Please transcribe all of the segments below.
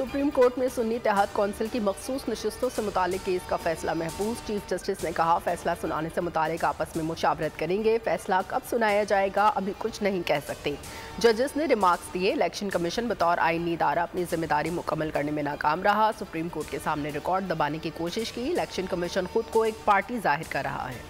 Supreme court में सुन्नी इत्तेहाद council की मखसूस नशिस्तों से मुतालिक केस का फैसला महफूज। चीफ जस्टिस ने कहा, फैसला सुनाने से मुतालिक आपस में मुशावरत करेंगे। फैसला कब सुनाया जाएगा अभी कुछ नहीं कह सकते। जजेस ने रिमार्क्स दिए। इलेक्शन कमीशन बतौर आईनी इदारा अपनी जिम्मेदारी मुकम्मल करने में नाकाम रहा। सुप्रीम कोर्ट के सामने रिकॉर्ड दबाने की कोशिश की। इलेक्शन कमीशन खुद को एक पार्टी जाहिर कर रहा है।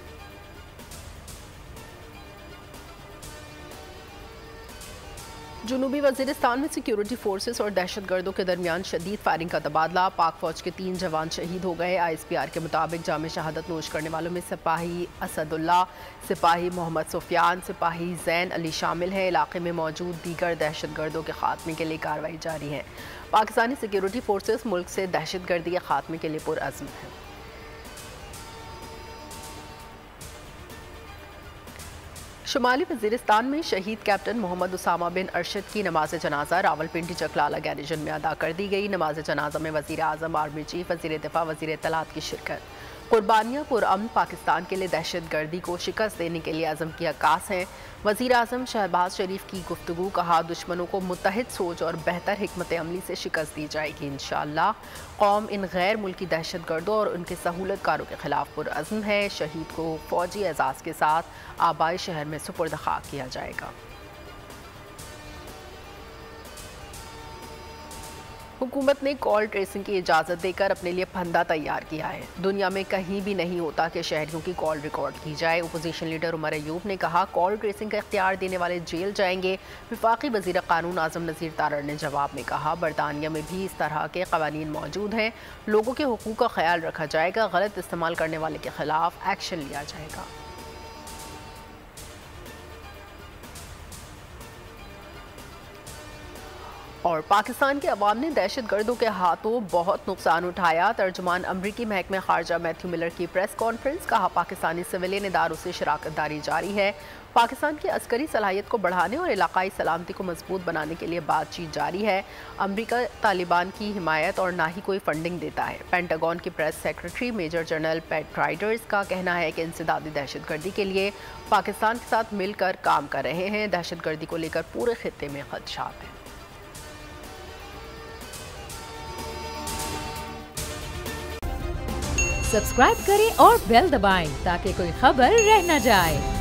जुनूबी वजीरिस्तान में सिक्योरिटी फोर्सेस और दहशतगर्दों के दरमियान शदीद फायरिंग का तबादला। पाक फौज के 3 जवान शहीद हो गए। ISPR के मुताबिक जामे शहादत नोश करने वालों में सिपाही असदुल्ला, सिपाही मोहम्मद सुफियान, सिपाही जैन अली शामिल हैं। इलाके में मौजूद दीगर दहशतगर्दों के खात्मे के लिए कार्रवाई जारी है। पाकिस्तानी सिक्योरिटी फोर्सेस मुल्क से दहशतगर्दी के खात्मे के लिए पुरअज़्म है। शुमाली वजीरिस्तान में शहीद कैप्टन मोहम्मद उसामा बिन अरशद की नमाज जनाजा रावलपिंडी चकलाला गैरिजन में अदा कर दी गई। नमाज जनाजा में वज़ीर आज़म, आर्मी चीफ, वज़ीर दिफा, वज़ीर इत्तलात की शिरकत। कुर्बानियाँ पुरअमन पाकिस्तान के लिए दहशतगर्दी को शिकस्त देने के लिए अज़म की अक्कास हैं। वज़ीर आज़म शहबाज शरीफ की गुफ्तगू। कहा, दुश्मनों को मुत्तहिद सोच और बेहतर हिकमत अमली से शिकस्त दी जाएगी इंशाअल्लाह। कौम इन गैर मुल्की दहशतगर्दों और उनके सहूलतकारों के खिलाफ पुरअज़्म है। शहीद को फौजी एजाज़ के साथ आबाई शहर में सुपुर्द खाक किया जाएगा। हुकूमत ने कॉल ट्रेसिंग की इजाज़त देकर अपने लिए फंदा तैयार किया है। दुनिया में कहीं भी नहीं होता कि शहरियों की कॉल रिकॉर्ड की जाए। अपोजिशन लीडर उमर अयूब ने कहा, कॉल ट्रेसिंग का इख्तियार देने वाले जेल जाएंगे। वफाकी वज़ीर क़ानून आज़म नज़ीर तारड़ ने जवाब में कहा, बरतानिया में भी इस तरह के क़वानीन मौजूद हैं। लोगों के हुकूक का ख्याल रखा जाएगा। गलत इस्तेमाल करने वाले के खिलाफ एक्शन लिया जाएगा। और पाकिस्तान के अवाम ने दहशतगर्दों के हाथों बहुत नुकसान उठाया। तर्जुमान अमरीकी महकमे खारजा मैथ्यू मिलर की प्रेस कॉन्फ्रेंस। कहा, पाकिस्तानी सिविलियन इदारों से शराकत दारी जारी है। पाकिस्तान की अस्करी सलाहियत को बढ़ाने और इलाकाई सलामती को मजबूत बनाने के लिए बातचीत जारी है। अमरीका तालिबान की हिमायत और ना ही कोई फंडिंग देता है। पेंटागन की press secretary major general Pat Ryders का कहना है कि इंसदादी दहशतगर्दी के लिए पाकिस्तान के साथ मिलकर काम कर रहे हैं। दहशतगर्दी को लेकर पूरे खित्ते में खदशात हैं। सब्सक्राइब करें और बेल दबाएं ताकि कोई खबर रह न जाए।